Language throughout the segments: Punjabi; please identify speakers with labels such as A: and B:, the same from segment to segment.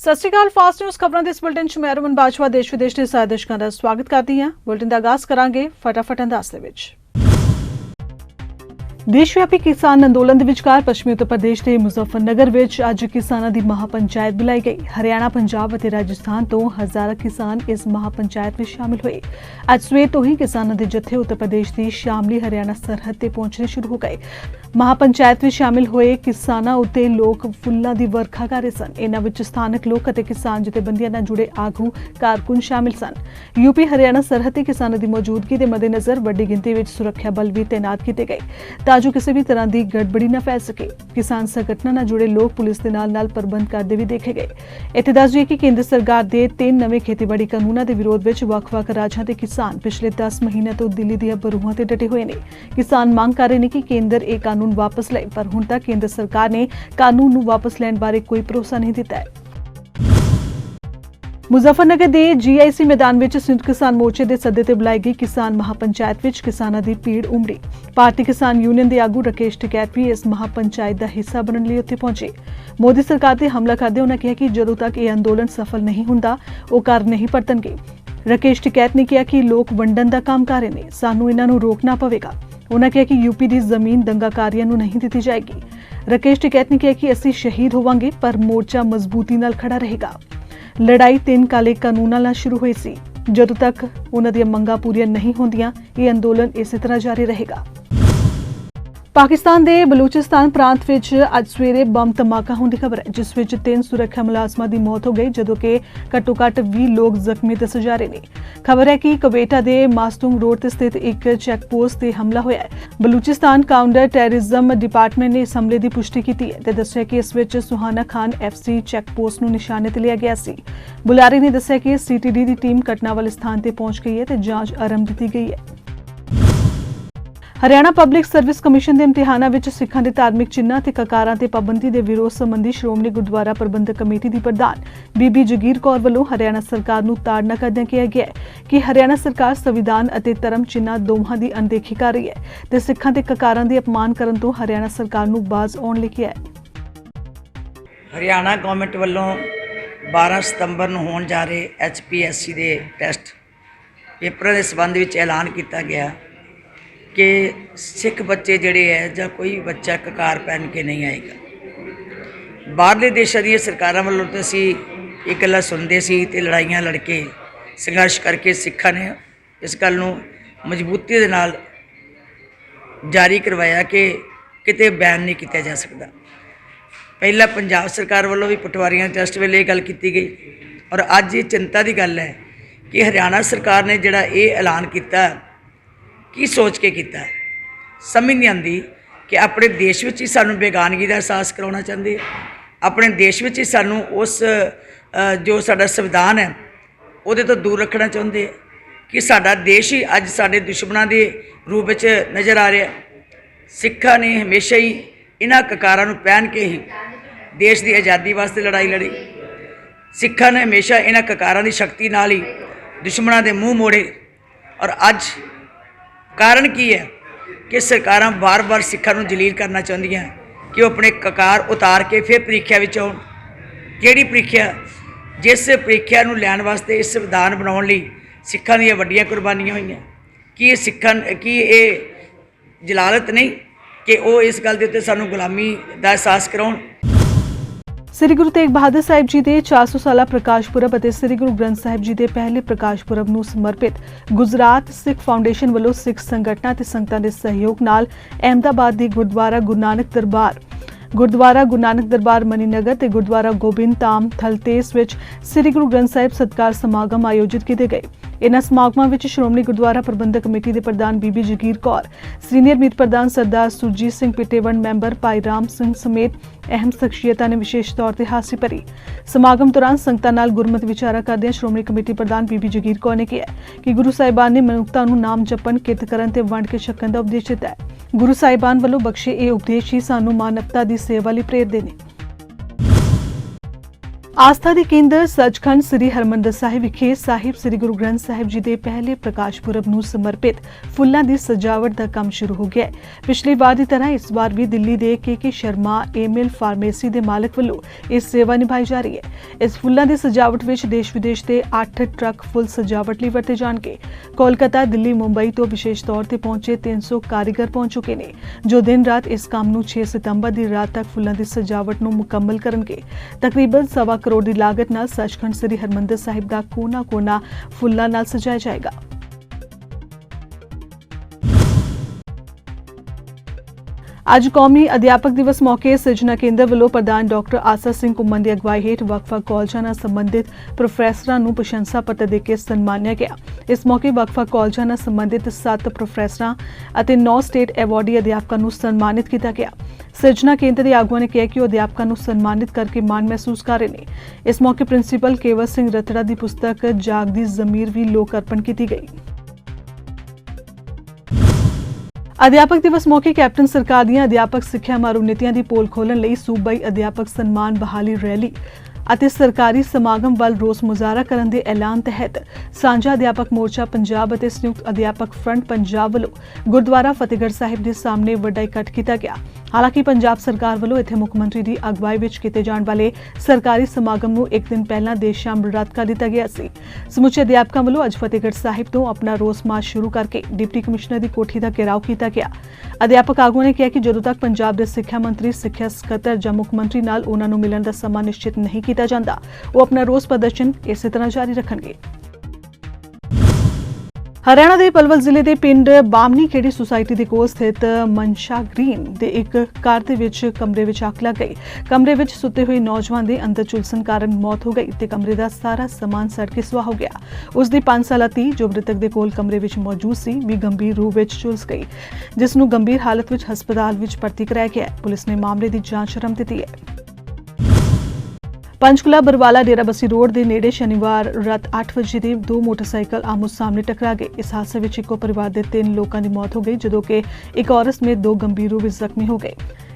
A: सत श्री अकाल। फास्ट न्यूज़ खबरों के इस बुलेटिन च मैं रमन बाजवा देश विदेश के सारे दर्शकों का स्वागत करती हां। बुलेटिन का आगाज करांगे फटाफट अंदाज दे विच। देशव्यापी किसान अंदोलन के विचकार पश्चिमी उत्तर प्रदेश के मुजफ्फरनगर विच अज किसानों की महापंचायत बुलाई गई। हरियाणा, पंजाब और राजस्थान तो हजारों किसान इस महापंचायत में शामिल हुए। अज सवेर तो ही किसानों के जत्थे उत्तर प्रदेश की शामली हरियाणा सरहद से पहुंचने शुरू हो गए। महापंचायत में शामिल हुए किसानों उत्ते लोग फुल्लां दी वर्खा कर रहे सन। इन्हां विच स्थानक लोक अते किसान जथेबंदियां नाल जुड़े आगू कारकुन शामिल सन। यूपी हरियाणा सरहद ते किसानों की मौजूदगी के मद्देनजर वड्डी गिनती में सुरक्षा बल भी तैनात किए गए ताजो किसी भी तरह की गड़बड़ी न फैल सके। किसान संगठनों नाल जुड़े लोग पुलिस के नाल प्रबंध करते भी देखे गए। इत्थे दस दिए कि केंद्र सरकार के 3 नवे खेतीबाड़ी कानूनों के विरोध में वख-वख राज्यों के किसान पिछले 10 महीनों तो दिल्ली दी बरूहां ते डटे हुए हैं। किसान मांग कर रहे हैं कि केंद्र एक कानून वापस ले, पर हुण तक केंद्र सरकार ने कानून नूं वापस लैण बारे कोई भरोसा नहीं दिता है। मुजफ्फरनगर के जीआईसी मैदान में संयुक्त किसान मोर्चे के सदे ते बुलाई गई किसान महापंचायत में किसानों की भीड़ उमड़ी। भारतीय किसान यूनियन के आगू राकेश टिकैत भी इस महापंचायत का हिस्सा बनने लिए उत्थे पहुंचे। मोदी सरकार ते हमला करते उन्होंने कहा कि जदों तक यह अंदोलन सफल नहीं हुंदा वो कर नहीं परतणगे। राकेश टिकैत ने कहा कि लोग वंडन का काम कर रहे हैं, सानू इन्हां नूं रोकना पवेगा। उन्होंने कहा कि यूपी की जमीन दंगाकारियों को नहीं दी जाएगी। राकेश टिकैत ने कहा कि असीं शहीद होवांगे पर मोर्चा मजबूती नाल खड़ा रहेगा। लड़ाई 3 काले कानूनां नाल शुरू हुई सी। जदों तक उन्हां दी मंगां पूरीआं नहीं होंदियां ये अंदोलन इसी तरह जारी रहेगा। पाकिस्तान के बलूचिस्तान प्रांत में अज सवेरे बम धमाका होने की खबर है, जिस विच 3 सुरक्षा मुलाजमां की मौत हो गई जदों कि घट्टो घट्ट 20 लोग जख्मी दसे जा रहे हैं। खबर है कि कवेटा के मास्तूम रोड ते स्थित एक चैक पोस्ट से हमला होया है। बलूचिस्तान काउंटर टेररिज्म डिपार्टमेंट ने इस हमले की पुष्टि की है ते दस्सिया कि इस विच Suhana Khan FC check post नूं निशाने ते लिया गया सी। बुलारे ने दस्सिया कि CTD की टीम घटना वाले स्थान पर पहुंच गई है ते जांच आरंभ दी गई है। हरियाणा पब्लिक सर्विस कमीशन के इम्तिहानों में सिखां के धार्मिक चिन्हां ते ककारां ते पाबंदी के विरोध संबंधी श्रोमणी गुरुद्वारा प्रबंधक कमेटी की प्रधान बीबी जगीर कौर वालों हरियाणा सरकार नूं ताड़ना करदਿਆਂ कहा गया है कि हरियाणा सरकार संविधान और धर्म चिन्हां दोवां की अनदेखी कर रही है ते सिखां ते ककारां दी अपमान करन तो हरियाणा सरकार नूं बाज आउण लई किहा है।
B: हरियाणा गवर्नमेंट वालों 12 सितंबर नूं होण जा रहे HPSC के टैसट पेपर के संबंध में ऐलान किया गया कि सिख बच्चे जड़े है या कोई बच्चा ककार पहन के नहीं आएगा। बाहरले देशों दी सरकारां वालों तो असीं ये गल्लां सुनते सी ते लड़ाइयां लड़के संघर्ष करके सिखां ने इस गल नूं मजबूती दे नाल जारी करवाया कि किते बैन नहीं किया जा सकता। पहला पंजाब सरकार वालों भी पटवारियां टेस्ट वेले ये गल की गई और अज ये चिंता की गल है कि हरियाणा सरकार ने जिहड़ा ये ऐलान किया की सोच के किया। समझ नहीं आती कि अपने देश में ही सानू बेगानगी का एहसास करवाना चाहते, अपने देश में ही सानू उस जो साडा संविधान है वो तो दूर रखना चाहते कि साडा देश ही अज साडे दुश्मनों के रूप में नज़र आ रहा है। सिखा ने हमेशा ही इन्हां ककारां नूं पहन के ही देश की आज़ादी वास्ते लड़ाई लड़ी। सिखा ने हमेशा इन्हां ककारां की शक्ति नाल ही दुश्मनों के मूँह मोड़े और अज कारण की है कि सरकारां बार बार सिखां नूं जलील करना चाहदियां कि वो अपने ककार उतार के फिर प्रीख्या विच आउण। किहड़ी प्रीख्या? जिस प्रीख्या नूं लैण वास्ते इस संविधान बनाउण लई सिखां दीयां वड्डियां कुर्बानियां होईयां। कि ये सिखां की ये जलालत नहीं कि वो इस गल दे उत्ते सानूं गुलामी दा एहसास कराउण।
A: श्री गुरु तेग बहादुर साहिब जी के 400 साला प्रकाश पुरब और श्री गुरु ग्रंथ साहिब जी के पहले प्रकाश पुरब नूं समर्पित गुजरात सिख फाउंडेशन वालों सिख संगठनां ते संगतां दे सहयोग नाल अहमदाबाद दी गुरुद्वारा गुरु नानक दरबार मणिनगर ते गुरुद्वारा गोबिंद धाम थलतेस विच श्री गुरु ग्रंथ साहिब सत्कार समागम आयोजित किए गए। इन्हां समागमां विच श्रोमणी गुरुद्वारा प्रबंधक कमेटी के प्रधान बीबी जगीर कौर, सीनियर मीत प्रधान सरदार सुरजीत सिंह पिटेवंड मैंबर भाई राम सिंह समेत अहम शख्सियतां ने विशेष तौर पर हाजिरी भरी। समागम दौरान संगतां नाल गुरमत विचारा करदिआं श्रोमणी कमेटी प्रधान बीबी जगीर कौर ने कहा कि गुरु साहिबान ने मनुखता नूं नाम जपण, किरत करन ते वंड के छकण दा उपदेश दिता है। गुरु साहिबान वालों बख्शे ये उपदेश ही सानूं मानवता की सेवा लई प्रेरदे ने। ਆਸਥਾ ਦੇ ਕੇਂਦਰ ਸੱਚਖੰਡ ਸ੍ਰੀ ਹਰਿਮੰਦਰ ਸਾਹਿਬ ਵਿਖੇ ਸਾਹਿਬ ਸ੍ਰੀ ਗੁਰੂ ਗ੍ਰੰਥ ਸਾਹਿਬ ਜੀ ਦੇ ਪਹਿਲੇ ਪ੍ਰਕਾਸ਼ ਪੁਰਬ ਨੂੰ ਸਮਰਪਿਤ ਫੁੱਲਾਂ ਦੀ ਸਜਾਵਟ ਦਾ ਕੰਮ ਸ਼ੁਰੂ ਹੋ ਗਿਆ ਹੈ। ਪਿਛਲੀ ਵਾਰ ਦੀ ਤਰ੍ਹਾਂ ਇਸ ਵਾਰ ਵੀ ਦਿੱਲੀ ਦੇ ਕੇ ਸ਼ਰਮਾ ਏਮਿਲ ਫਾਰਮੇਸੀ ਦੇ ਮਾਲਕ ਵੱਲੋਂ ਇਹ ਸੇਵਾ ਨਿਭਾਈ ਜਾ ਰਹੀ ਹੈ। ਇਸ ਫੁੱਲਾਂ ਦੀ ਸਜਾਵਟ ਵਿੱਚ ਦੇਸ਼ ਵਿਦੇਸ਼ ਦੇ 8 ਟਰੱਕ ਫੁੱਲ ਸਜਾਵਟ ਲਈ ਵਰਤੇ ਜਾਣਗੇ। ਕੋਲਕਾਤਾ, ਦਿੱਲੀ, ਮੁੰਬਈ ਤੋਂ ਵਿਸ਼ੇਸ਼ ਤੌਰ ਤੇ ਪਹੁੰਚੇ 300 ਕਾਰੀਗਰ ਪਹੁੰਚ ਚੁੱਕੇ ਨੇ, ਜੋ ਦਿਨ ਰਾਤ ਇਸ ਕੰਮ ਨੂੰ 6 ਸਤੰਬਰ ਦੀ ਰਾਤ ਤੱਕ ਫੁੱਲਾਂ ਦੀ ਸਜਾਵਟ ਨੂੰ ਮੁਕੰਮਲ ਕਰਨਗੇ। ਤਕਰੀਬਨ 1.25 ਕਰੋੜ ਦੀ ਲਾਗਤ ਨਾਲ ਸੱਚਖੰਡ ਸ੍ਰੀ ਹਰਿਮੰਦਰ ਸਾਹਿਬ ਦਾ ਕੋਨਾ-ਕੋਨਾ ਫੁੱਲਾਂ ਨਾਲ ਸਜਾਇਆ ਜਾਏਗਾ। ਅੱਜ ਕੌਮੀ ਅਧਿਆਪਕ ਦਿਵਸ ਮੌਕੇ ਸਿਰਜਣਾ ਕੇਂਦਰ ਵੱਲੋਂ ਪ੍ਰਧਾਨ ਡਾਕਟਰ ਆਸਾ ਸਿੰਘ ਘੁੰਮਣ ਦੀ ਅਗਵਾਈ ਹੇਠ ਵੱਖ-ਵੱਖ ਕਾਲਜਾਂ ਨਾਲ ਸੰਬੰਧਿਤ ਪ੍ਰੋਫੈਸਰਾਂ ਨੂੰ ਪ੍ਰਸ਼ੰਸਾ ਪੱਤਰ ਦੇ ਕੇ ਸਨਮਾਨਿਆ ਗਿਆ। ਇਸ ਮੌਕੇ ਵੱਖ-ਵੱਖ ਕਾਲਜਾਂ ਨਾਲ ਸੰਬੰਧਿਤ 7 ਪ੍ਰੋਫੈਸਰਾਂ ਅਤੇ 9 ਸਟੇਟ ਐਵਾਰਡੀ ਅਧਿਆਪਕਾਂ ਨੂੰ ਸਨਮਾਨਿਤ ਕੀਤਾ ਗਿਆ। ਸਿਰਜਣਾ ਕੇਂਦਰ ਦੇ ਆਗੂਆਂ ਨੇ ਕਿਹਾ ਕਿ ਉਹ ਅਧਿਆਪਕਾਂ ਨੂੰ ਸਨਮਾਨਿਤ ਕਰਕੇ ਮਾਣ ਮਹਿਸੂਸ ਕਰ ਰਹੇ ਨੇ। ਇਸ ਮੌਕੇ ਪ੍ਰਿੰਸੀਪਲ ਕੇਵਲ ਸਿੰਘ ਰਤੜਾ ਦੀ ਪੁਸਤਕ ਜਾਗਦੀ ਜ਼ਮੀਰ ਵੀ ਲੋਕ ਅਰਪਣ ਕੀਤੀ ਗਈ। ਅਧਿਆਪਕ ਦਿਵਸ ਮੌਕੇ ਕੈਪਟਨ ਸਰਕਾਰ ਦੀਆਂ ਅਧਿਆਪਕ ਸਿੱਖਿਆ ਮਾਰੂ ਨੀਤੀਆਂ ਦੀ ਪੋਲ ਖੋਲ੍ਹਣ ਲਈ ਸੂਬਾਈ ਅਧਿਆਪਕ ਸਨਮਾਨ ਬਹਾਲੀ ਰੈਲੀ ਅਤੇ ਸਰਕਾਰੀ ਸਮਾਗਮ ਵੱਲ ਰੋਸ ਮੁਜ਼ਾਹਰਾ ਕਰਨ ਦੇ ਐਲਾਨ ਤਹਿਤ ਸਾਂਝਾ ਅਧਿਆਪਕ ਮੋਰਚਾ ਪੰਜਾਬ ਅਤੇ ਸੰਯੁਕਤ ਅਧਿਆਪਕ ਫਰੰਟ ਪੰਜਾਬ ਵੱਲੋਂ ਗੁਰਦੁਆਰਾ ਫਤਿਹਗੜ੍ਹ ਸਾਹਿਬ ਦੇ ਸਾਹਮਣੇ ਵੱਡਾ ਇਕੱਠ ਕੀਤਾ ਗਿਆ। ਹਾਲਾਂਕਿ ਪੰਜਾਬ ਸਰਕਾਰ ਵੱਲੋਂ ਇੱਥੇ ਮੁੱਖ ਮੰਤਰੀ ਦੀ ਅਗਵਾਈ ਵਿੱਚ ਕੀਤੇ ਜਾਣ ਵਾਲੇ ਸਰਕਾਰੀ ਸਮਾਗਮ ਨੂੰ ਇੱਕ ਦਿਨ ਪਹਿਲਾਂ ਦੇਰ ਸ਼ਾਮ ਰੱਦ ਕਰ ਦਿੱਤਾ ਗਿਆ ਸੀ। ਸਮੁੱਚੇ ਅਧਿਆਪਕਾਂ ਵੱਲੋਂ ਅੱਜ ਫਤਿਹਗੜ੍ਹ ਸਾਹਿਬ ਤੋਂ ਆਪਣਾ ਰੋਸ ਮਾਰਚ ਸ਼ੁਰੂ ਕਰਕੇ ਡਿਪਟੀ ਕਮਿਸ਼ਨਰ ਦੀ ਕੋਠੀ ਦਾ ਘਿਰਾਓ ਕੀਤਾ ਗਿਆ। ਅਧਿਆਪਕ ਆਗੂਆਂ ਨੇ ਕਿਹਾ ਕਿ ਜਦੋਂ ਤੱਕ ਪੰਜਾਬ ਦੇ ਸਿੱਖਿਆ ਮੰਤਰੀ, ਸਿੱਖਿਆ ਸਕੱਤਰ ਜਾਂ ਮੁੱਖ ਮੰਤਰੀ ਨਾਲ ਉਹਨਾਂ ਨੂੰ ਮਿਲਣ ਦਾ ਸਮਾਂ ਨਿਸ਼ਚਿਤ ਨਹੀਂ ਕੀਤਾ ਜਾਂਦਾ, ਉਹ ਆਪਣਾ ਰੋਸ ਪ੍ਰਦਰਸ਼ਨ ਇਸੇ ਤਰ੍ਹਾਂ ਜਾਰੀ ਰੱਖਣਗੇ। ਹਰਿਆਣਾ ਦੇ ਪਲਵਲ ਜ਼ਿਲ੍ਹੇ ਦੇ ਪਿੰਡ ਬਾਮਨੀ ਖੇੜੀ ਸੁਸਾਇਟੀ ਦੇ ਕੋਲ ਸਥਿਤ ਮਨਸ਼ਾ ਗ੍ਰੀਨ ਦੇ ਇੱਕ ਘਰ ਦੇ ਵਿੱਚ ਕਮਰੇ ਵਿੱਚ ਅੱਗ ਲੱਗ ਗਈ। ਕਮਰੇ ਵਿੱਚ ਸੁੱਤੇ ਹੋਏ ਨੌਜਵਾਨ ਦੇ ਅੰਦਰ ਝੁਲਸਣ ਕਾਰਨ ਮੌਤ ਹੋ ਗਈ ਤੇ ਕਮਰੇ ਦਾ ਸਾਰਾ ਸਮਾਨ ਸੜ ਕੇ ਸੁਆਹ ਹੋ ਗਿਆ। ਉਸ ਦੀ 5 ਸਾਲਾ ਧੀ, ਜੋ ਮ੍ਰਿਤਕ ਦੇ ਕੋਲ ਕਮਰੇ ਵਿੱਚ ਮੌਜੂਦ ਸੀ, ਵੀ ਗੰਭੀਰ ਰੂਪ ਵਿੱਚ ਝੁਲਸ ਗਈ, ਜਿਸ ਨੂੰ ਗੰਭੀਰ ਹਾਲਤ ਵਿੱਚ ਹਸਪਤਾਲ ਵਿੱਚ ਭਰਤੀ ਕਰਾਇਆ ਗਿਆ ਹੈ। ਪੁਲਿਸ ਨੇ ਮਾਮਲੇ ਦੀ ਜਾਂਚ ਆਰੰਭ ਦਿੱਤੀ ਹੈ। पंचकुला बरवाला डेराबस्सी रोड के नेड़े शनिवार रात 8 बजे ਦੇ 2 मोटरसाइकिल आमो सामने टकरा गए। इस हादसे में इको परिवार के 3 लोगों की मौत हो गई, जदों कि एक औरत समेत 2 गंभीर रूप में जख्मी हो गए।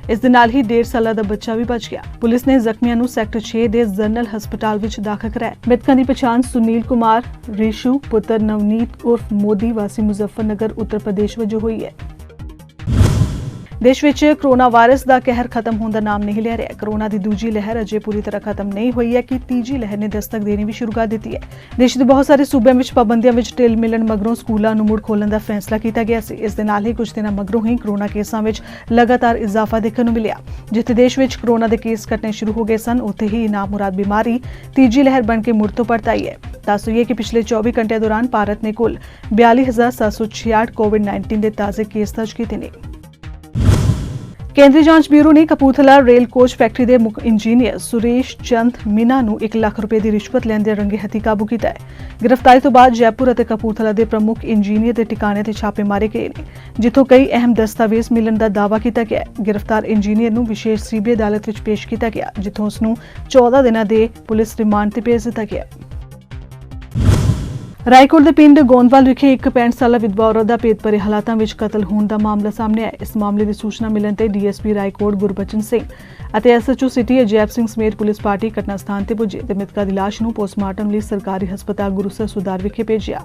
A: इस दे नाल ही 1.5 साल का बच्चा भी बच गया। पुलिस ने जख्मियों को सैक्टर 6 के जनरल हस्पताल में दाखिल कराया। मृतकों की पछाण सुनील कुमार रेशू पुत्र नवनीत उर्फ मोदी वासी मुजफ्फरनगर उत्तर प्रदेश वजों हुई है। देश ਵਿੱਚ ਕੋਰੋਨਾ ਵਾਇਰਸ ਦਾ ਕਹਿਰ ਖਤਮ ਹੋਣ ਦਾ ਨਾਮ ਨਹੀਂ ਲੈ ਰਿਹਾ। ਕੋਰੋਨਾ ਦੀ ਦੂਜੀ ਲਹਿਰ ਅਜੇ ਪੂਰੀ ਤਰ੍ਹਾਂ ਖਤਮ ਨਹੀਂ ਹੋਈ ਹੈ ਕਿ ਤੀਜੀ ਲਹਿਰ ਨੇ ਦਸਤਕ ਦੇਣੀ ਵੀ ਸ਼ੁਰੂ ਕਰ ਦਿੱਤੀ ਹੈ। ਦੇਸ਼ ਦੇ ਬਹੁਤ ਸਾਰੇ ਸੂਬਿਆਂ ਵਿੱਚ ਪਾਬੰਦੀਆਂ ਵਿੱਚ ਢਿੱਲ ਮਿਲਣ ਮਗਰੋਂ ਸਕੂਲਾਂ ਨੂੰ ਮੁੜ ਖੋਲ੍ਹਣ ਦਾ ਫੈਸਲਾ ਕੀਤਾ ਗਿਆ ਸੀ। ਇਸ ਦੇ ਨਾਲ ਹੀ ਕੁਝ ਦਿਨਾਂ ਮਗਰੋਂ ਹੀ ਕੋਰੋਨਾ ਕੇਸਾਂ ਵਿੱਚ ਲਗਾਤਾਰ ਇਜ਼ਾਫਾ ਦੇਖਣ ਨੂੰ ਮਿਲਿਆ। ਜਿੱਥੇ ਦੇਸ਼ ਵਿੱਚ ਕੋਰੋਨਾ ਦੇ ਕੇਸ ਘਟਣੇ ਸ਼ੁਰੂ ਹੋ ਗਏ ਸਨ, ਉੱਥੇ ਹੀ ਨਾਮੁਰਾਦ ਬਿਮਾਰੀ ਤੀਜੀ ਲਹਿਰ ਬਣ ਕੇ ਮੁੜ ਤੋਂ ਪਰਤ ਆਈ ਹੈ। ਦੱਸ ਦਈਏ ਕਿ ਪਿਛਲੇ 24 ਘੰਟਿਆਂ ਦੌਰਾਨ ਭਾਰਤ ਨੇ ਕੁੱਲ 42,766 ਕੋਵਿਡ-19 ਦੇ ਤਾਜ਼ੇ ਕੇਸ ਦਰਜ ਕੀਤੇ ਨੇ। ਕੇਂਦਰੀ ਜਾਂਚ ਬਿਊਰੋ ਨੇ ਕਪੂਰਥਲਾ ਰੇਲ ਕੋਚ ਫੈਕਟਰੀ ਦੇ ਮੁੱਖ ਇੰਜੀਨੀਅਰ ਸੁਰੇਸ਼ ਚੰਦ ਮੀਨਾ ਨੂੰ 1 ਲੱਖ ਰੁਪਏ ਦੀ ਰਿਸ਼ਵਤ ਲੈਣ ਦੇ ਰੰਗੇ ਹੱਥੀਂ ਕਾਬੂ ਕੀਤਾ ਹੈ। ਗ੍ਰਿਫਤਾਰੀ ਤੋਂ ਬਾਅਦ ਜੈਪੁਰ ਅਤੇ ਕਪੂਰਥਲਾ ਦੇ ਪ੍ਰਮੁੱਖ ਇੰਜੀਨੀਅਰ ਦੇ ਟਿਕਾਣੇ ਤੇ ਛਾਪੇ ਮਾਰੇ ਗਏ ਨੇ, ਜਿੱਥੋਂ ਕਈ ਅਹਿਮ ਦਸਤਾਵੇਜ਼ ਮਿਲਣ ਦਾ ਦਾਅਵਾ ਕੀਤਾ ਗਿਆ ਹੈ। ਗ੍ਰਿਫਤਾਰ ਇੰਜੀਨੀਅਰ ਨੂੰ ਵਿਸ਼ੇਸ਼ ਸੀਬੀਆਈ ਅਦਾਲਤ ਵਿੱਚ ਪੇਸ਼ ਕੀਤਾ ਗਿਆ, ਜਿੱਥੋਂ ਉਸ ਨੂੰ 14 ਦਿਨਾਂ ਦੇ ਪੁਲਿਸ ਰਿਮਾਂਡ ਤੇ ਭੇਜ ਦਿੱਤਾ ਗਿਆ। ਰਾਏਕੋਟ ਦੇ ਪਿੰਡ ਗੋਂਦਵਾਲ ਵਿਖੇ ਇੱਕ 65 ਸਾਲਾ ਵਿਧਵਾ ਔਰਤ ਦਾ ਭੇਦ ਭਰੇ ਹਾਲਾਤਾਂ ਵਿੱਚ ਕਤਲ ਹੋਣ ਦਾ ਮਾਮਲਾ ਸਾਹਮਣੇ ਆਇਆ। ਇਸ ਮਾਮਲੇ ਦੀ ਸੂਚਨਾ ਮਿਲਣ ਤੇ ਡੀਐਸਪੀ ਰਾਏਕੋਟ ਗੁਰਬਚਨ ਸਿੰਘ ਅਤੇ ਐਸਐਚਓ ਸਿਟੀ ਅਜੈਬ ਸਿੰਘ ਸਮੇਤ ਪੁਲਿਸ ਪਾਰਟੀ ਘਟਨਾ ਸਥਾਨ ਤੇ ਪੁੱਜੇ ਤੇ ਮ੍ਰਿਤਕਾ ਦੀ ਲਾਸ਼ ਨੂੰ ਪੋਸਟਮਾਰਟਮ ਲਈ ਸਰਕਾਰੀ ਹਸਪਤਾਲ ਗੁਰੂਸਰ ਸੁਧਾਰ ਵਿਖੇ ਭੇਜਿਆ।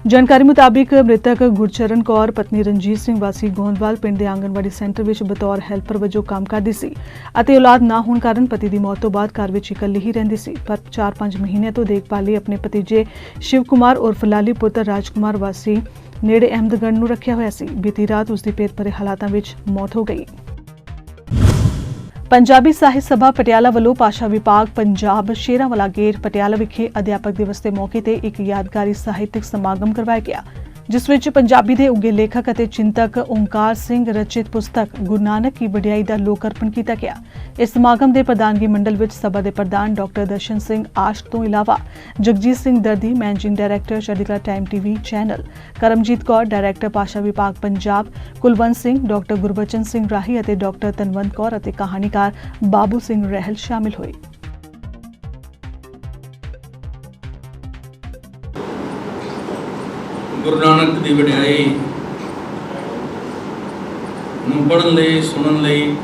A: ਜਾਣਕਾਰੀ ਮੁਤਾਬਿਕ ਮ੍ਰਿਤਕ ਗੁਰਚਰਨ ਕੌਰ ਪਤਨੀ ਰਣਜੀਤ ਸਿੰਘ ਵਾਸੀ ਗੋਂਦਵਾਲ ਪਿੰਡ ਦੇ ਆਂਗਣਵਾੜੀ ਸੈਂਟਰ ਵਿੱਚ ਬਤੌਰ ਹੈਲਪਰ ਵਜੋਂ ਕੰਮ ਕਰਦੀ ਸੀ ਅਤੇ ਔਲਾਦ ਨਾ ਹੋਣ ਕਾਰਨ ਪਤੀ ਦੀ ਮੌਤ ਤੋਂ ਬਾਅਦ ਘਰ ਵਿੱਚ ਇਕੱਲੀ ਹੀ ਰਹਿੰਦੀ ਸੀ। ਪਰ 4-5 ਮਹੀਨਿਆਂ ਤੋਂ ਦੇਖਭਾਲ ਲਈ ਆਪਣੇ ਭਤੀਜੇ ਸ਼ਿਵ ਕੁਮਾਰ ਉਰਫ ਲਾਲੀ ਪੁੱਤਰ ਰਾਜਕੁਮਾਰ ਵਾਸੀ ਨੇੜੇ ਅਹਿਮਦਗੜ੍ਹ ਨੂੰ ਰੱਖਿਆ ਹੋਇਆ ਸੀ। ਬੀਤੀ ਰਾਤ ਉਸ ਦੀ ਭੇਦ ਭਰੇ ਹਾਲਾਤਾਂ ਵਿੱਚ ਮੌਤ ਹੋ ਗਈ। ਪੰਜਾਬੀ ਸਾਹਿਤ ਸਭਾ ਪਟਿਆਲਾ ਵੱਲੋਂ ਭਾਸ਼ਾ ਵਿਭਾਗ ਪੰਜਾਬ ਸ਼ੇਰਾਂਵਾਲਾ ਗੇਟ ਪਟਿਆਲਾ ਵਿਖੇ ਅਧਿਆਪਕ ਦਿਵਸ ਦੇ ਮੌਕੇ ਤੇ ਇੱਕ ਯਾਦਗਾਰੀ ਸਾਹਿਤਕ ਸਮਾਗਮ ਕਰਵਾਇਆ ਗਿਆ, ਜਿਸ ਵਿੱਚ ਪੰਜਾਬੀ ਦੇ ਉੱਘੇ ਲੇਖਕ ਅਤੇ ਚਿੰਤਕ ਓਂਕਾਰ ਸਿੰਘ ਰਚਿਤ ਪੁਸਤਕ ਗੁਰੂ ਨਾਨਕ ਕੀ ਵਡਿਆਈ ਦਾ ਲੋਕ ਅਰਪਣ ਕੀਤਾ ਗਿਆ। ਇਸ ਸਮਾਗਮ ਦੇ ਪ੍ਰਧਾਨਗੀ ਮੰਡਲ ਵਿੱਚ ਸਭਾ ਦੇ ਪ੍ਰਧਾਨ ਡਾਕਟਰ ਦਰਸ਼ਨ ਸਿੰਘ ਆਸ਼ਕ ਤੋਂ ਇਲਾਵਾ Jagjit Singh Dardi, managing director Chardikala time TV channel, Karamjit Kaur director ਭਾਸ਼ਾ ਵਿਭਾਗ ਪੰਜਾਬ, ਕੁਲਵੰਤ ਸਿੰਘ, ਡਾਕਟਰ ਗੁਰਬਚਨ ਸਿੰਘ ਰਾਹੀ ਅਤੇ ਡਾਕਟਰ ਤਨਵੰਤ ਕੌਰ ਅਤੇ ਕਹਾਣੀਕਾਰ ਬਾਬੂ ਸਿੰਘ ਰਹਿਲ ਸ਼ਾਮਿਲ ਹੋਏ।
C: गुरु नानक की वडियाई ਨੂੰ ਪੜ੍ਹਨ ਲਈ, ਸੁਣਨ ਲਈ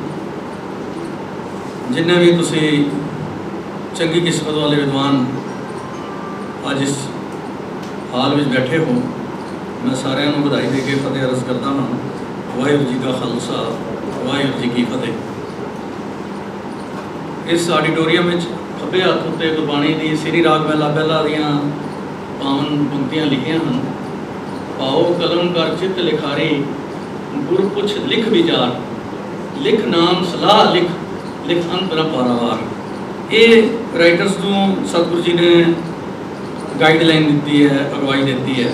C: ਜਿੰਨੇ ਵੀ ਤੁਸੀਂ ਚੰਗੀ ਕਿਸਮਤ ਵਾਲੇ ਵਿਦਵਾਨ ਅੱਜ ਇਸ ਹਾਲ ਵਿੱਚ ਬੈਠੇ ਹੋ, ਮੈਂ ਸਾਰਿਆਂ ਨੂੰ ਵਧਾਈ ਦੇ ਕੇ ਫਤਿਹ ਅਰਜ਼ ਕਰਦਾ ਹਾਂ। ਵਾਹਿਗੁਰੂ ਜੀ ਕਾ ਖਾਲਸਾ, ਵਾਹਿਗੁਰੂ ਜੀ ਕੀ ਫਤਿਹ। ਇਸ ਆਡੀਟੋਰੀਅਮ ਵਿੱਚ ਖੱਬੇ ਹੱਥ ਉੱਤੇ ਗੁਰਬਾਣੀ ਦੀ ਸ੍ਰੀ ਰਾਗ ਮਹਿਲਾ ਪਹਿਲਾ ਦੀਆਂ ਪਾਵਨ ਪੰਕਤੀਆਂ ਲਿਖੀਆਂ ਹਨ। ਪਾਓ ਕਲਮ ਕਰ ਚਿੱਤ ਲਿਖਾਰੀ, ਗੁਰ ਪੁੱਛ ਲਿਖ ਵਿਚਾਰ, ਲਿਖ ਨਾਮ ਸਲਾਹ ਲਿਖ, ਲਿਖ ਅੰਤਰ ਪਾਰਾਵਾਰ। ਇਹ ਰਾਈਟਰਸ ਨੂੰ ਸਤਿਗੁਰੂ ਜੀ ਨੇ ਗਾਈਡਲਾਈਨ ਦਿੱਤੀ ਹੈ, ਅਗਵਾਈ ਦਿੱਤੀ ਹੈ,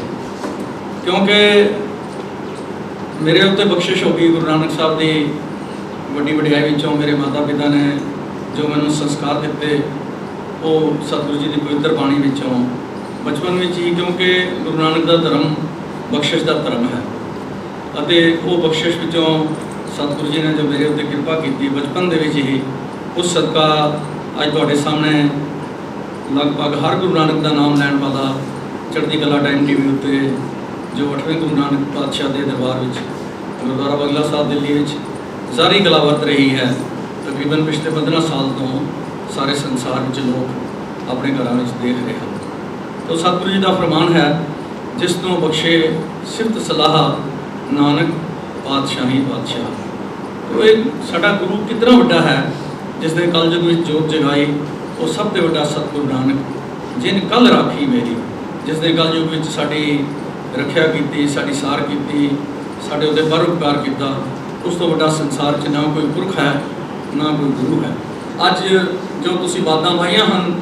C: ਕਿਉਂਕਿ ਮੇਰੇ ਉੱਤੇ ਬਖਸ਼ਿਸ਼ ਹੋ ਗਈ ਗੁਰੂ ਨਾਨਕ ਸਾਹਿਬ ਦੀ ਵੱਡੀ ਵਡਿਆਈ ਵਿੱਚੋਂ। ਮੇਰੇ ਮਾਤਾ ਪਿਤਾ ਨੇ ਜੋ ਮੈਨੂੰ ਸੰਸਕਾਰ ਦਿੱਤੇ ਉਹ ਸਤਿਗੁਰੂ ਜੀ ਦੀ ਪਵਿੱਤਰ ਬਾਣੀ ਵਿੱਚੋਂ ਬਚਪਨ ਵਿੱਚ ਹੀ, ਕਿਉਂਕਿ ਗੁਰੂ ਨਾਨਕ ਦਾ ਧਰਮ ਬਖਸ਼ਿਸ਼ ਦਾ ਧਰਮ ਹੈ ਅਤੇ ਉਹ ਬਖਸ਼ਿਸ਼ ਵਿੱਚੋਂ ਸਤਿਗੁਰੂ ਜੀ ਨੇ ਜੋ ਮੇਰੇ ਉੱਤੇ ਕਿਰਪਾ ਕੀਤੀ ਬਚਪਨ ਦੇ ਵਿੱਚ ਹੀ, ਉਸ ਸਦਕਾ ਅੱਜ ਤੁਹਾਡੇ ਸਾਹਮਣੇ ਲਗਭਗ ਹਰ ਗੁਰੂ ਨਾਨਕ ਦਾ ਨਾਮ ਲੈਣ ਵਾਲਾ ਚੜ੍ਹਦੀ ਕਲਾ ਟਾਈਮ ਟੀਵੀ ਉੱਤੇ ਜੋ 8ਵੇਂ ਗੁਰੂ ਨਾਨਕ ਪਾਤਸ਼ਾਹ ਦੇ ਦਰਬਾਰ ਵਿੱਚ ਗੁਰਦੁਆਰਾ ਬੰਗਲਾ ਸਾਹਿਬ ਦਿੱਲੀ ਵਿੱਚ ਜ਼ਾਰੀ ਕਲਾ ਵਰਤ ਰਹੀ ਹੈ। ਤਕਰੀਬਨ ਪਿਛਲੇ 15 ਸਾਲ ਤੋਂ ਸਾਰੇ ਸੰਸਾਰ ਵਿੱਚ ਲੋਕ ਆਪਣੇ ਘਰਾਂ ਵਿੱਚ ਦੇਖ ਰਹੇ ਹਨ। ਤਾਂ ਸਤਿਗੁਰੂ ਜੀ ਦਾ ਫਰਮਾਨ ਹੈ, ਜਿਸ ਤੋਂ ਬਖਸ਼ੇ ਸਿਫਤ ਸਲਾਹ ਨਾਨਕ ਪਾਤਸ਼ਾਹੀ ਪਾਤਸ਼ਾਹ। तो ਇਹ ਸਾਡਾ ਗੁਰੂ ਕਿੰਨਾ ਵੱਡਾ ਹੈ, ਜਿਸ ਨੇ ਕਲਯੁਗ ਵਿੱਚ ਜੋਤ ਜਗਾਈ। ਉਹ ਸਭ ਤੋਂ ਵੱਡਾ ਸਤਿਗੁਰੂ ਨਾਨਕ, ਜਿਨ ਕੱਲ ਰਾਖੀ ਮੇਰੀ, ਜਿਸ ਨੇ ਕਲਯੁਗ ਵਿੱਚ ਸਾਡੀ ਰੱਖਿਆ ਕੀਤੀ, ਸਾਡੀ ਸਾਰ ਕੀਤੀ, ਸਾਡੇ ਉਹਦੇ ਪਰਉਪਕਾਰ ਕੀਤਾ। ਉਸ ਤੋਂ ਵੱਡਾ ਸੰਸਾਰ 'ਚ ਨਾ ਕੋਈ ਪੁਰਖ ਹੈ, ਨਾ ਕੋਈ ਗੁਰੂ ਹੈ। ਅੱਜ ਜੋ ਤੁਸੀਂ ਬਾਤਾਂ ਪਾਈਆਂ ਹਨ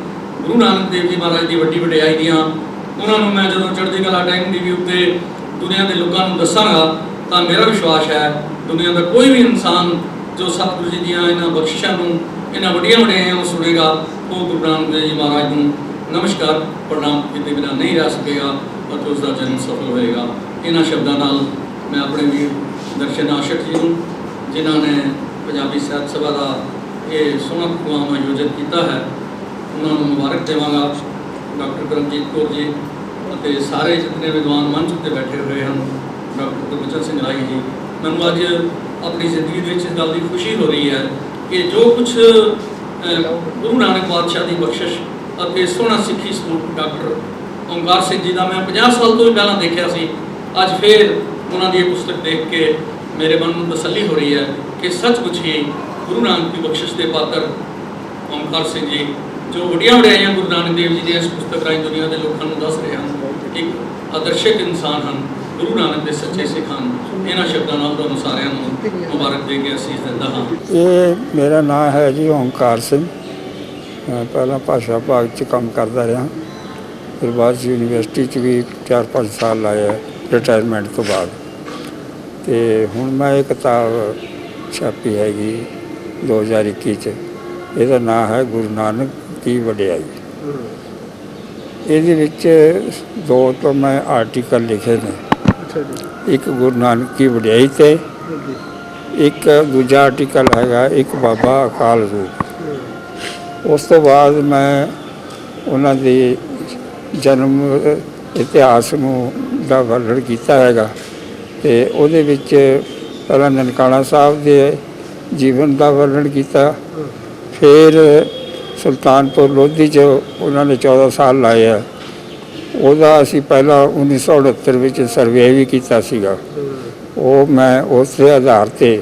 C: ਗੁਰੂ ਨਾਨਕ ਦੇਵ ਜੀ ਮਹਾਰਾਜ ਦੀ ਵੱਡੀ ਵਡਿਆਈ ਦੀਆਂ, ਉਹਨਾਂ ਨੂੰ ਮੈਂ ਜਦੋਂ ਚੜ੍ਹਦੀ ਕਲਾ ਟਾਈਮ ਟੀਵੀ ਉੱਤੇ ਦੁਨੀਆ ਦੇ ਲੋਕਾਂ ਨੂੰ ਦੱਸਾਂਗਾ ਤਾਂ ਮੇਰਾ ਵਿਸ਼ਵਾਸ ਹੈ ਦੁਨੀਆ ਦਾ ਕੋਈ ਵੀ ਇਨਸਾਨ ਜੋ ਸਤਿਗੁਰੂ ਜੀ ਦੀਆਂ ਇਹਨਾਂ ਬਖਸ਼ਿਸ਼ਾਂ ਨੂੰ, ਇਹਨਾਂ ਵੱਡੀਆਂ ਵਡਿਆਈਆਂ ਨੂੰ ਸੁਣੇਗਾ, ਉਹ ਗੁਰੂ ਨਾਨਕ ਦੇਵ ਜੀ ਮਹਾਰਾਜ ਨੂੰ ਨਮਸਕਾਰ ਪ੍ਰਣਾਮ ਕੀਤੇ ਬਿਨਾਂ ਨਹੀਂ ਰਹਿ ਸਕੇਗਾ ਅਤੇ ਉਸ ਦਾ ਜਨਮ ਸਫਲ ਹੋਏਗਾ। ਇਹਨਾਂ ਸ਼ਬਦਾਂ ਨਾਲ ਮੈਂ ਆਪਣੇ ਵੀਰ ਦਰਸ਼ਨ ਆਸ਼ਕ ਜੀ ਨੂੰ, ਜਿਨ੍ਹਾਂ ਨੇ ਪੰਜਾਬੀ ਸਾਹਿਤ ਸਭਾ ਦਾ ਇਹ ਸੋਹਣਾ ਪ੍ਰੋਗਰਾਮ ਆਯੋਜਿਤ ਕੀਤਾ ਹੈ, ਉਹਨਾਂ ਨੂੰ ਮੁਬਾਰਕ ਦੇਵਾਂਗਾ। ਡਾਕਟਰ ਕਰਮਜੀਤ ਕੌਰ ਜੀ ਅਤੇ ਸਾਰੇ ਜਿਤਨੇ ਵਿਦਵਾਨ ਮੰਚ ਉੱਤੇ ਬੈਠੇ ਹੋਏ ਹਨ, ਡਾਕਟਰ ਗੁਰਬਚਨ ਸਿੰਘ ਰਾਈ ਜੀ, ਮੈਨੂੰ ਅੱਜ ਆਪਣੀ ਜ਼ਿੰਦਗੀ ਦੇ ਵਿੱਚ ਇਸ ਗੱਲ ਦੀ ਖੁਸ਼ੀ ਹੋ ਰਹੀ ਹੈ ਕਿ ਜੋ ਕੁਛ ਗੁਰੂ ਨਾਨਕ ਪਾਤਸ਼ਾਹ ਦੀ ਬਖਸ਼ਿਸ਼ ਅਤੇ ਸੋਹਣਾ ਸਿੱਖੀ ਸਪੂਤ ਡਾਕਟਰ ਓਮਕਾਰ ਸਿੰਘ ਜੀ ਦਾ ਮੈਂ 50 ਸਾਲ ਤੋਂ ਵੀ ਪਹਿਲਾਂ ਦੇਖਿਆ ਸੀ, ਅੱਜ ਫਿਰ ਉਹਨਾਂ ਦੀ ਇਹ ਪੁਸਤਕ ਦੇਖ ਕੇ ਮੇਰੇ ਮਨ ਨੂੰ ਤਸੱਲੀ ਹੋ ਰਹੀ ਹੈ ਕਿ ਸੱਚਮੁੱਚ ਹੀ ਗੁਰੂ ਨਾਨਕ ਦੀ ਬਖਸ਼ਿਸ਼ ਦੇ ਪਾਤਰ ਓਮਕਾਰ ਸਿੰਘ ਜੀ, ਜੋ ਵੱਡੀਆਂ ਵਡਿਆਈਆਂ ਗੁਰੂ ਨਾਨਕ ਦੇਵ ਜੀ ਦੀ ਇਸ ਪੁਸਤਕ ਰਾਹੀਂ ਦੁਨੀਆ ਦੇ ਲੋਕਾਂ ਨੂੰ ਦੱਸ ਰਹੇ ਹਨ, ਇੱਕ ਆਦਰਸ਼ਕ ਇਨਸਾਨ ਹਨ, ਗੁਰੂ ਨਾਨਕ ਦੇ ਸੱਚੇ ਸਿੱਖ ਹਨ। ਇਹਨਾਂ ਸ਼ਬਦਾਂ ਨਾਲ ਤੁਹਾਨੂੰ ਸਾਰਿਆਂ ਨੂੰ ਮੁਬਾਰਕ ਦੇ ਕੇ ਅਸੀਸ ਦਿੰਦਾ ਹਾਂ।
D: ਇਹ ਮੇਰਾ ਨਾਮ ਹੈ ਜੀ ਓਮਕਾਰ ਸਿੰਘ। ਮੈਂ ਪਹਿਲਾਂ ਭਾਸ਼ਾ ਵਿਭਾਗ 'ਚ ਕੰਮ ਕਰਦਾ ਰਿਹਾ, ਫਿਰ ਬਾਅਦ 'ਚ ਯੂਨੀਵਰਸਿਟੀ 'ਚ ਵੀ 4-5 ਸਾਲ ਲਾਇਆ ਰਿਟਾਇਰਮੈਂਟ ਤੋਂ ਬਾਅਦ। ਅਤੇ ਹੁਣ ਮੈਂ ਇਹ ਕਿਤਾਬ ਛਾਪੀ ਹੈਗੀ 2021 'ਚ, ਇਹਦਾ ਨਾਮ ਹੈ ਗੁਰੂ ਨਾਨਕ ਦੀ ਵਡਿਆਈ। ਇਹਦੇ ਵਿੱਚ 2 ਤੋਂ ਮੈਂ ਆਰਟੀਕਲ ਲਿਖੇ ਨੇ, ਇੱਕ ਗੁਰੂ ਨਾਨਕ ਦੀ ਵਡਿਆਈ 'ਤੇ, ਇੱਕ ਦੂਜਾ ਆਰਟੀਕਲ ਹੈਗਾ ਇੱਕ ਬਾਬਾ ਅਕਾਲ ਰੂਪ। ਉਸ ਤੋਂ ਬਾਅਦ ਮੈਂ ਉਹਨਾਂ ਦੇ ਜਨਮ ਇਤਿਹਾਸ ਨੂੰ ਦਾ ਵਰਣਨ ਕੀਤਾ ਹੈਗਾ, ਅਤੇ ਉਹਦੇ ਵਿੱਚ ਪਹਿਲਾਂ ਨਨਕਾਣਾ ਸਾਹਿਬ ਦੇ ਜੀਵਨ ਦਾ ਵਰਣਨ ਕੀਤਾ, ਫਿਰ ਸੁਲਤਾਨਪੁਰ ਲੋਧੀ 'ਚ ਉਹਨਾਂ ਨੇ 14 ਸਾਲ ਲਾਏ ਆ। ਉਹਦਾ ਅਸੀਂ ਪਹਿਲਾਂ 1969 ਵਿੱਚ ਸਰਵੇ ਵੀ ਕੀਤਾ ਸੀਗਾ, ਉਹ ਮੈਂ ਉਸ ਦੇ ਆਧਾਰ 'ਤੇ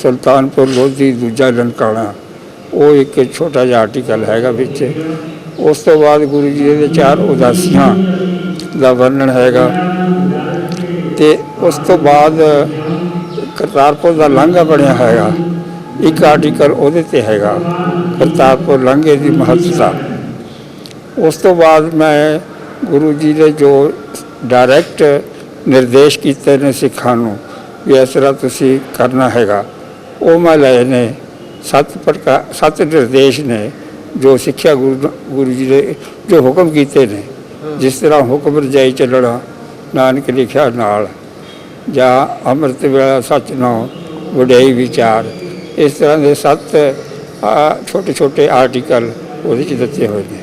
D: ਸੁਲਤਾਨਪੁਰ ਲੋਧੀ ਦੂਜਾ ਨਨਕਾਣਾ, ਉਹ ਇੱਕ ਛੋਟਾ ਜਿਹਾ ਆਰਟੀਕਲ ਹੈਗਾ ਵਿੱਚ। ਉਸ ਤੋਂ ਬਾਅਦ ਗੁਰੂ ਜੀ ਦੇ 4 ਉਦਾਸੀਆਂ ਦਾ ਵਰਣਨ ਹੈਗਾ, ਅਤੇ ਉਸ ਤੋਂ ਬਾਅਦ ਕਰਤਾਰਪੁਰ ਦਾ ਲਾਂਘਾ ਬਣਿਆ ਹੈਗਾ, ਇੱਕ ਆਰਟੀਕਲ ਉਹਦੇ 'ਤੇ ਹੈਗਾ ਕਰਤਾਰਪੁਰ ਲਾਂਘੇ ਦੀ ਮਹੱਤਤਾ। ਉਸ ਤੋਂ ਬਾਅਦ ਮੈਂ ਗੁਰੂ ਜੀ ਦੇ ਜੋ ਡਾਇਰੈਕਟ ਨਿਰਦੇਸ਼ ਕੀਤੇ ਨੇ ਸਿੱਖਾਂ ਨੂੰ ਵੀ ਇਸ ਤਰ੍ਹਾਂ ਤੁਸੀਂ ਕਰਨਾ ਹੈਗਾ, ਉਹ ਮੈਂ ਲਏ ਨੇ। 7 ਨਿਰਦੇਸ਼ ਨੇ ਜੋ ਸਿੱਖਿਆ ਗੁਰੂ ਜੀ ਦੇ ਜੋ ਹੁਕਮ ਕੀਤੇ ਨੇ, ਜਿਸ ਤਰ੍ਹਾਂ ਹੁਕਮ ਰਜਾਈ ਚੱਲਣਾ, ਨਾਨਕ ਲਿਖਿਆ ਨਾਲ, ਜਾਂ ਅੰਮ੍ਰਿਤ ਵੇਲਾ ਸੱਚ ਨਾਉ ਵਡਿਆਈ ਵਿਚਾਰ, ਇਸ ਤਰ੍ਹਾਂ ਦੇ 7 ਛੋਟੇ ਛੋਟੇ ਆਰਟੀਕਲ ਉਹਦੇ 'ਚ ਦਿੱਤੇ ਹੋਏ ਨੇ।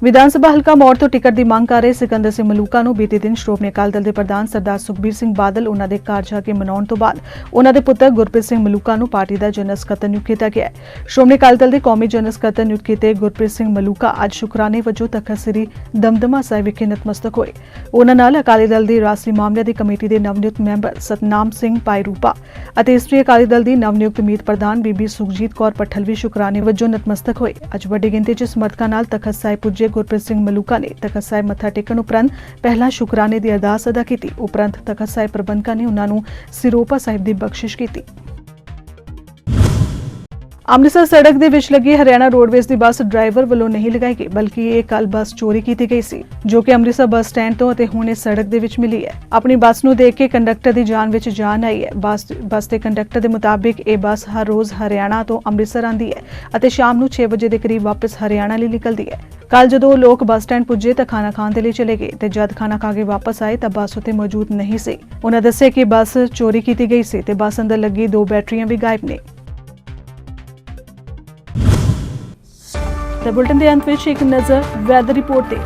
A: ਵਿਧਾਨ ਸਭਾ ਹਲਕਾ ਮੌੜ ਤੋਂ ਟਿਕਟ ਦੀ ਮੰਗ ਕਰ ਰਹੇ ਸਿਕੰਦਰ ਸਿੰਘ ਮਲੂਕਾ ਨੂੰ ਬੀਤੇ ਦਿਨ ਸ਼੍ਰੋਮਣੀ ਅਕਾਲੀ ਦਲ ਦੇ ਪ੍ਰਧਾਨ ਸਰਦਾਰ ਸੁਖਬੀਰ ਸਿੰਘ ਬਾਦਲ ਉਹਨਾਂ ਦੇ ਘਰ ਜਾ ਕੇ ਮਨਾਉਣ ਤੋਂ ਬਾਅਦ ਉਹਨਾਂ ਦੇ ਪੁੱਤਰ ਗੁਰਪ੍ਰੀਤ ਸਿੰਘ ਮਲੂਕਾ ਨੂੰ ਪਾਰਟੀ ਦਾ ਜਨਰਲ ਸਕੱਤਰ ਨਿਯੁਕਤ ਕੀਤਾ ਗਿਆ ਹੈ। ਸ਼੍ਰੋਮਣੀ ਅਕਾਲੀ ਦਲ ਦੇ ਕੌਮੀ ਜਨਰਲ ਸਕੱਤਰ ਨਿਯੁਕਤ ਕੀਤੇ ਗੁਰਪ੍ਰੀਤ ਸਿੰਘ ਮਲੂਕਾ ਅੱਜ ਸ਼ੁਕਰਾਨੇ ਵਜੋਂ ਤਖ਼ਤ ਸ੍ਰੀ ਦਮਦਮਾ ਸਾਹਿਬ ਵਿਖੇ ਨਤਮਸਤਕ ਹੋਏ। ਉਹਨਾਂ ਨਾਲ ਅਕਾਲੀ ਦਲ ਦੀ ਰਾਸ਼ਟਰੀ ਮਾਮਲਿਆਂ ਦੀ ਕਮੇਟੀ ਦੇ ਨਵਨਿਯੁਕਤ ਮੈਂਬਰ ਸਤਨਾਮ ਸਿੰਘ ਪਾਈਰੂਪਾ ਅਤੇ ਇਸਤਰੀ ਅਕਾਲੀ ਦਲ ਦੀ ਨਵਨਿਯੁਕਤ ਮੀਤ ਪ੍ਰਧਾਨ ਬੀਬੀ ਸੁਖਜੀਤ ਕੌਰ ਪੱਠਲ ਵੀ ਸ਼ੁਕਰਾਨੇ ਵਜੋਂ ਨਤਮਸਤਕ ਹੋਏ। ਅੱਜ ਵੱਡੀ ਗਿਣਤੀ 'ਚ ਸਮਰਥਕਾਂ ਨਾਲ ਤਖ਼ਤ ਸਾਹਿਬ ਪੁੱਜੇ ਗੁਰਪ੍ਰੀਤ ਸਿੰਘ ਮਲੂਕਾ ਨੇ ਤਖ਼ਤ ਸਾਹਿਬ ਮੱਥਾ ਟੇਕਣ ਉਪਰੰਤ ਪਹਿਲਾਂ ਸ਼ੁਕਰਾਨੇ ਦੀ ਅਰਦਾਸ ਅਦਾ ਕੀਤੀ। ਉਪਰੰਤ ਤਖ਼ਤ ਸਾਹਿਬ ਪ੍ਰਬੰਧਕਾਂ ਨੇ ਉਹਨਾਂ ਨੂੰ ਸਿਰੋਪਾ ਸਾਹਿਬ ਦੀ ਬਖਸ਼ਿਸ਼ ਕੀਤੀ। ਅੰਮ੍ਰਿਤਸਰ ਸੜਕ ਦੇ ਵਿੱਚ ਲੱਗੀ ਹਰਿਆਣਾ ਰੋਡਵੇਜ਼ ਦੀ ਬੱਸ ਡਰਾਈਵਰ ਵੱਲੋਂ ਨਹੀਂ ਲਗਾਈ ਗਈ, ਬਲਕਿ ਇਹ ਕੱਲ ਬੱਸ ਚੋਰੀ ਕੀਤੀ ਗਈ ਸੀ, ਜੋ ਕਿ ਅੰਮ੍ਰਿਤਸਰ ਬੱਸ ਸਟੈਂਡ ਤੋਂ ਅਤੇ ਹੁਣ ਇਸ ਸੜਕ ਦੇ ਵਿੱਚ ਮਿਲੀ ਹੈ। ਆਪਣੀ ਬੱਸ ਨੂੰ ਦੇਖ ਕੇ ਕੰਡਕਟਰ ਦੀ ਜਾਨ ਵਿੱਚ ਜਾਨ ਆਈ ਹੈ। ਬੱਸ ਦੇ ਕੰਡਕਟਰ ਦੇ ਮੁਤਾਬਿਕ ਇਹ ਬੱਸ ਹਰ ਰੋਜ਼ ਹਰਿਆਣਾ ਤੋਂ ਅੰਮ੍ਰਿਤਸਰ ਆਉਂਦੀ ਹੈ ਅਤੇ ਸ਼ਾਮ ਨੂੰ 6 ਵਜੇ ਦੇ ਕਰੀਬ ਵਾਪਸ ਹਰਿਆਣਾ ਲਈ ਨਿਕਲਦੀ ਹੈ। ਕੱਲ ਜਦੋਂ ਲੋਕ ਬੱਸ ਸਟੈਂਡ ਪੁੱਜੇ ਤਾਂ ਖਾਣਾ ਖਾਣ ਦੇ ਲਈ ਚਲੇ ਗਏ ਤੇ ਜਦ ਖਾਣਾ ਖਾ ਕੇ ਵਾਪਸ ਆਏ ਤਾਂ ਬੱਸ ਉੱਤੇ ਮੌਜੂਦ ਨਹੀਂ ਸੀ। ਉਹਨਾਂ ਦੱਸਿਆ ਕਿ ਬੱਸ ਚੋਰੀ ਕੀਤੀ ਗਈ ਸੀ ਤੇ ਬੱਸ ਅੰਦਰ ਲੱਗੀ 2 ਬੈਟਰੀਆਂ ਵੀ ਗਾਇਬ ਨੇ। ਤੇ ਬੁਲਟਨ ਦੇ ਅੰਤ ਵਿੱਚ ਇੱਕ ਨਜ਼ਰ ਵੈਦਰ ਰਿਪੋਰਟ ਤੇ।